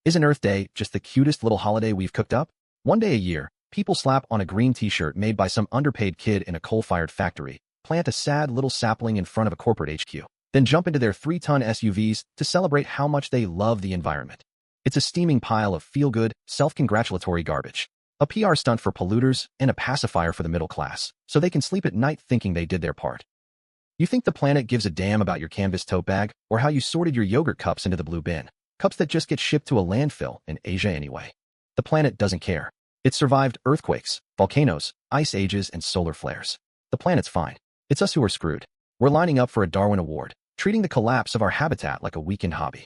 Isn't Earth Day just the cutest little holiday we've cooked up? One day a year, people slap on a green t-shirt made by some underpaid kid in a coal-fired factory, plant a sad little sapling in front of a corporate HQ, then jump into their 3-ton SUVs to celebrate how much they love the environment. It's a steaming pile of feel-good, self-congratulatory garbage. A PR stunt for polluters and a pacifier for the middle class, so they can sleep at night thinking they did their part. You think the planet gives a damn about your canvas tote bag or how you sorted your yogurt cups into the blue bin? Cups that just get shipped to a landfill in Asia anyway. The planet doesn't care. It survived earthquakes, volcanoes, ice ages, and solar flares. The planet's fine. It's us who are screwed. We're lining up for a Darwin Award, treating the collapse of our habitat like a weekend hobby.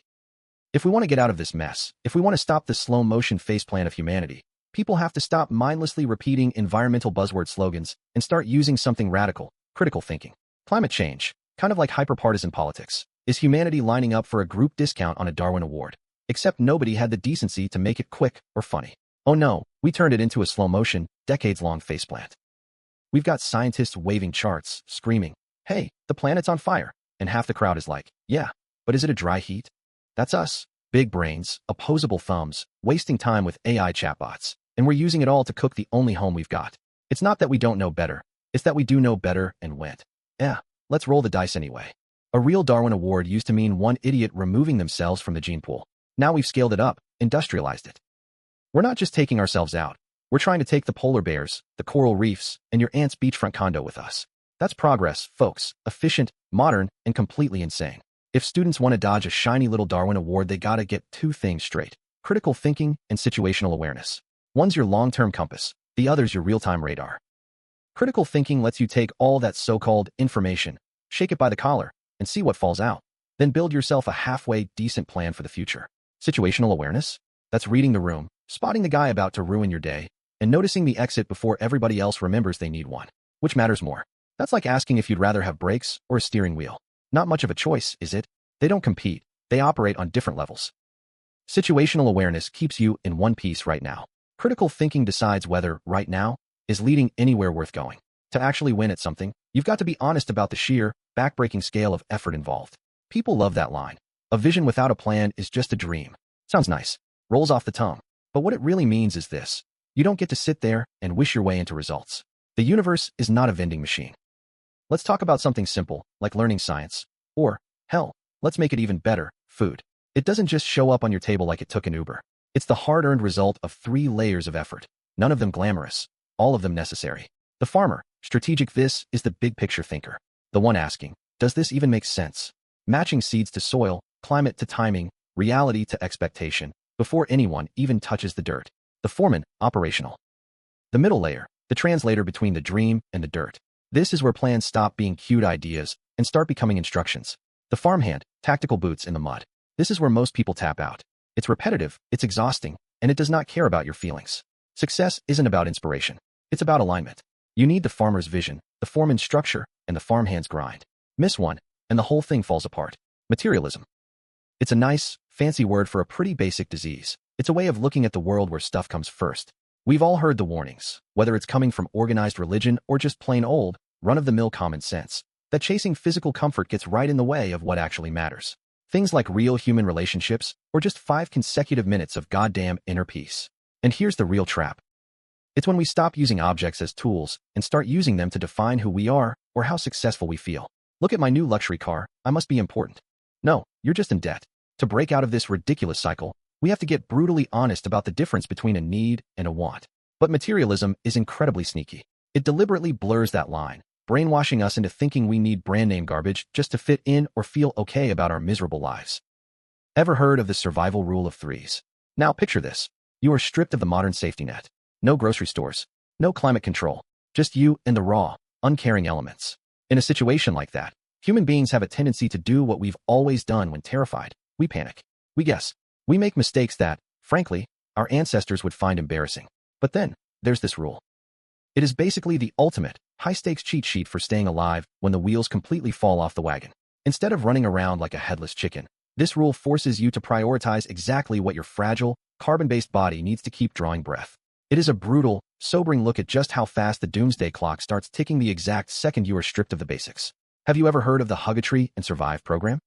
If we want to get out of this mess, if we want to stop the slow-motion faceplant of humanity, people have to stop mindlessly repeating environmental buzzword slogans and start using something radical, critical thinking. Climate change, kind of like hyper-partisan politics, is humanity lining up for a group discount on a Darwin Award, except nobody had the decency to make it quick or funny. Oh no, we turned it into a slow-motion, decades-long faceplant. We've got scientists waving charts, screaming, "Hey, the planet's on fire," and half the crowd is like, "Yeah, but is it a dry heat?" That's us, big brains, opposable thumbs, wasting time with AI chatbots, and we're using it all to cook the only home we've got. It's not that we don't know better, it's that we do know better and went, "Yeah, let's roll the dice anyway." A real Darwin Award used to mean one idiot removing themselves from the gene pool. Now we've scaled it up, industrialized it. We're not just taking ourselves out. We're trying to take the polar bears, the coral reefs, and your aunt's beachfront condo with us. That's progress, folks. Efficient, modern, and completely insane. If students want to dodge a shiny little Darwin Award, they gotta get 2 things straight: critical thinking and situational awareness. One's your long-term compass, the other's your real-time radar. Critical thinking lets you take all that so-called information, shake it by the collar, and see what falls out. Then build yourself a halfway decent plan for the future. Situational awareness? That's reading the room, spotting the guy about to ruin your day, and noticing the exit before everybody else remembers they need one. Which matters more? That's like asking if you'd rather have brakes or a steering wheel. Not much of a choice, is it? They don't compete. They operate on different levels. Situational awareness keeps you in one piece right now. Critical thinking decides whether right now is leading anywhere worth going. To actually win at something, you've got to be honest about the sheer, backbreaking scale of effort involved. People love that line. A vision without a plan is just a dream. Sounds nice. Rolls off the tongue. But what it really means is this. You don't get to sit there and wish your way into results. The universe is not a vending machine. Let's talk about something simple, like learning science. Or, hell, let's make it even better, food. It doesn't just show up on your table like it took an Uber. It's the hard-earned result of 3 layers of effort. None of them glamorous. All of them necessary. The farmer, strategic. This is the big picture thinker. The one asking, does this even make sense? Matching seeds to soil, climate to timing, reality to expectation, before anyone even touches the dirt. The foreman, operational. The middle layer, the translator between the dream and the dirt. This is where plans stop being cute ideas and start becoming instructions. The farmhand, tactical boots in the mud. This is where most people tap out. It's repetitive, it's exhausting, and it does not care about your feelings. Success isn't about inspiration. It's about alignment. You need the farmer's vision, the foreman's structure, and the farmhand's grind. Miss one, and the whole thing falls apart. Materialism. It's a nice, fancy word for a pretty basic disease. It's a way of looking at the world where stuff comes first. We've all heard the warnings, whether it's coming from organized religion or just plain old, run-of-the-mill common sense, that chasing physical comfort gets right in the way of what actually matters. Things like real human relationships or just 5 consecutive minutes of goddamn inner peace. And here's the real trap. It's when we stop using objects as tools and start using them to define who we are or how successful we feel. Look at my new luxury car, I must be important. No, you're just in debt. To break out of this ridiculous cycle, we have to get brutally honest about the difference between a need and a want. But materialism is incredibly sneaky. It deliberately blurs that line, brainwashing us into thinking we need brand name garbage just to fit in or feel okay about our miserable lives. Ever heard of the survival rule of 3s? Now picture this. You are stripped of the modern safety net. No grocery stores, no climate control, just you and the raw, uncaring elements. In a situation like that, human beings have a tendency to do what we've always done when terrified. We panic. We guess. We make mistakes that, frankly, our ancestors would find embarrassing. But then, there's this rule. It is basically the ultimate, high-stakes cheat sheet for staying alive when the wheels completely fall off the wagon. Instead of running around like a headless chicken, this rule forces you to prioritize exactly what your fragile, carbon-based body needs to keep drawing breath. It is a brutal, sobering look at just how fast the doomsday clock starts ticking the exact second you are stripped of the basics. Have you ever heard of the Hug a Tree and Survive program?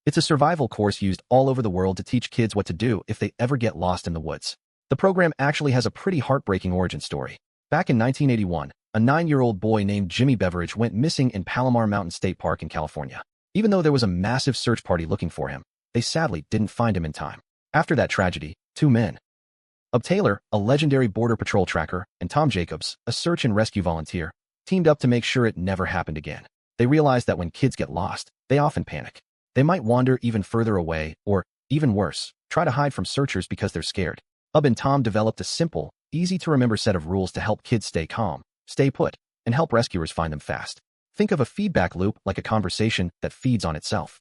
It's a survival course used all over the world to teach kids what to do if they ever get lost in the woods. The program actually has a pretty heartbreaking origin story. Back in 1981, a 9-year-old boy named Jimmy Beveridge went missing in Palomar Mountain State Park in California. Even though there was a massive search party looking for him, they sadly didn't find him in time. After that tragedy, two men, Ub Taylor, a legendary Border Patrol tracker, and Tom Jacobs, a search and rescue volunteer, teamed up to make sure it never happened again. They realized that when kids get lost, they often panic. They might wander even further away, or, even worse, try to hide from searchers because they're scared. Ub and Tom developed a simple, easy-to-remember set of rules to help kids stay calm, stay put, and help rescuers find them fast. Think of a feedback loop like a conversation that feeds on itself.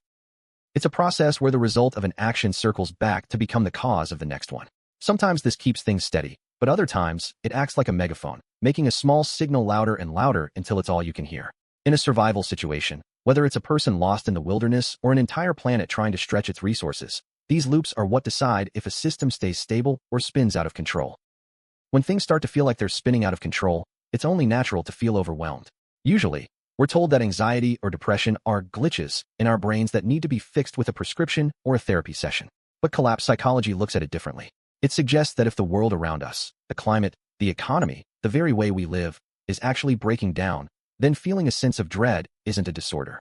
It's a process where the result of an action circles back to become the cause of the next one. Sometimes this keeps things steady, but other times, it acts like a megaphone, making a small signal louder and louder until it's all you can hear. In a survival situation, whether it's a person lost in the wilderness or an entire planet trying to stretch its resources, these loops are what decide if a system stays stable or spins out of control. When things start to feel like they're spinning out of control, it's only natural to feel overwhelmed. Usually, we're told that anxiety or depression are glitches in our brains that need to be fixed with a prescription or a therapy session. But collapse psychology looks at it differently. It suggests that if the world around us, the climate, the economy, the very way we live, is actually breaking down, then feeling a sense of dread isn't a disorder.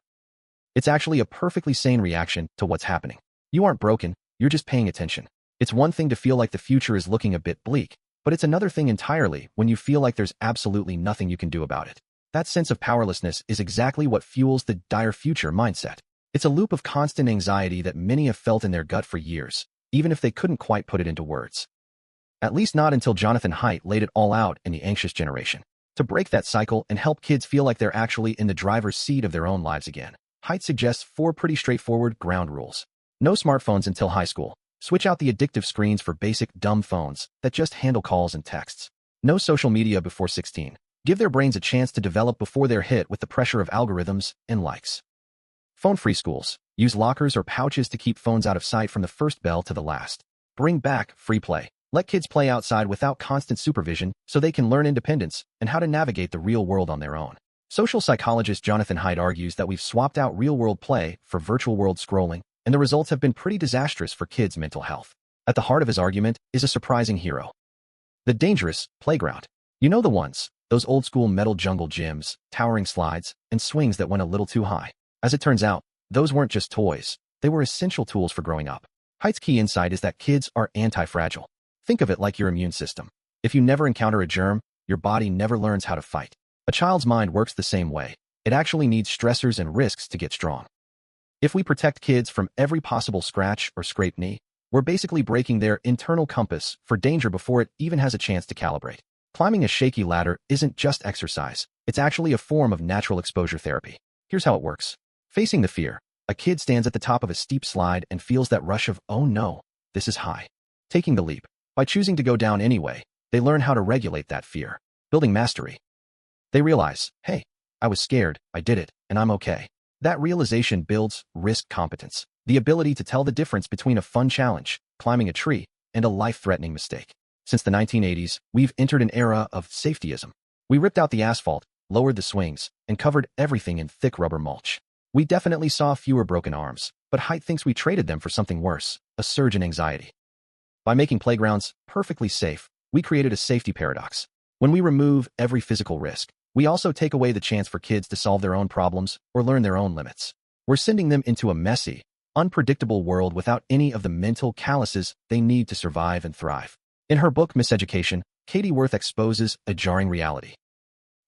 It's actually a perfectly sane reaction to what's happening. You aren't broken, you're just paying attention. It's one thing to feel like the future is looking a bit bleak, but it's another thing entirely when you feel like there's absolutely nothing you can do about it. That sense of powerlessness is exactly what fuels the dire future mindset. It's a loop of constant anxiety that many have felt in their gut for years, even if they couldn't quite put it into words. At least not until Jonathan Haidt laid it all out in The Anxious Generation. To break that cycle and help kids feel like they're actually in the driver's seat of their own lives again, Haidt suggests 4 pretty straightforward ground rules. No smartphones until high school. Switch out the addictive screens for basic dumb phones that just handle calls and texts. No social media before 16. Give their brains a chance to develop before they're hit with the pressure of algorithms and likes. Phone-free schools. Use lockers or pouches to keep phones out of sight from the first bell to the last. Bring back free play. Let kids play outside without constant supervision so they can learn independence and how to navigate the real world on their own. Social psychologist Jonathan Haidt argues that we've swapped out real-world play for virtual world scrolling, and the results have been pretty disastrous for kids' mental health. At the heart of his argument is a surprising hero. The dangerous playground. You know the ones, those old-school metal jungle gyms, towering slides, and swings that went a little too high. As it turns out, those weren't just toys. They were essential tools for growing up. Haidt's key insight is that kids are anti-fragile. Think of it like your immune system. If you never encounter a germ, your body never learns how to fight. A child's mind works the same way. It actually needs stressors and risks to get strong. If we protect kids from every possible scratch or scraped knee, we're basically breaking their internal compass for danger before it even has a chance to calibrate. Climbing a shaky ladder isn't just exercise. It's actually a form of natural exposure therapy. Here's how it works. Facing the fear. A kid stands at the top of a steep slide and feels that rush of, oh no, this is high. Taking the leap. By choosing to go down anyway, they learn how to regulate that fear. Building mastery. They realize, hey, I was scared, I did it, and I'm okay. That realization builds risk competence, the ability to tell the difference between a fun challenge, climbing a tree, and a life-threatening mistake. Since the 1980s, we've entered an era of safetyism. We ripped out the asphalt, lowered the swings, and covered everything in thick rubber mulch. We definitely saw fewer broken arms, but Haidt thinks we traded them for something worse, a surge in anxiety. By making playgrounds perfectly safe, we created a safety paradox. When we remove every physical risk, we also take away the chance for kids to solve their own problems or learn their own limits. We're sending them into a messy, unpredictable world without any of the mental calluses they need to survive and thrive. In her book Miseducation, Katie Worth exposes a jarring reality.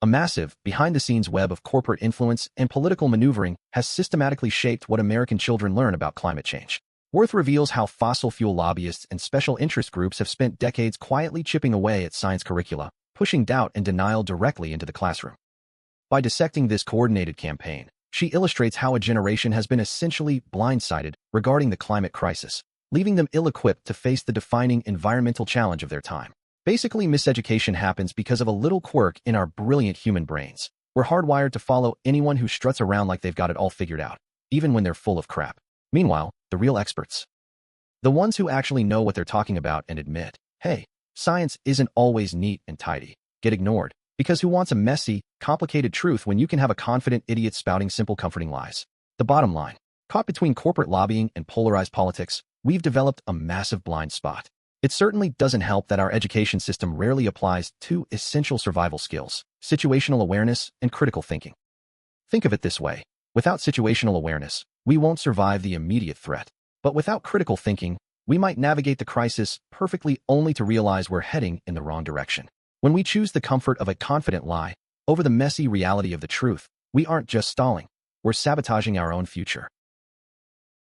A massive, behind-the-scenes web of corporate influence and political maneuvering has systematically shaped what American children learn about climate change. Worth reveals how fossil fuel lobbyists and special interest groups have spent decades quietly chipping away at science curricula, pushing doubt and denial directly into the classroom. By dissecting this coordinated campaign, she illustrates how a generation has been essentially blindsided regarding the climate crisis, leaving them ill-equipped to face the defining environmental challenge of their time. Basically, miseducation happens because of a little quirk in our brilliant human brains. We're hardwired to follow anyone who struts around like they've got it all figured out, even when they're full of crap. Meanwhile, the real experts, the ones who actually know what they're talking about and admit, hey, science isn't always neat and tidy, get ignored. Because who wants a messy, complicated truth when you can have a confident idiot spouting simple, comforting lies? The bottom line, Caught between corporate lobbying and polarized politics, we've developed a massive blind spot. It certainly doesn't help that our education system rarely applies two essential survival skills: situational awareness and critical thinking. Think of it this way. Without situational awareness, we won't survive the immediate threat. But without critical thinking, we might navigate the crisis perfectly only to realize we're heading in the wrong direction. When we choose the comfort of a confident lie over the messy reality of the truth, we aren't just stalling, we're sabotaging our own future.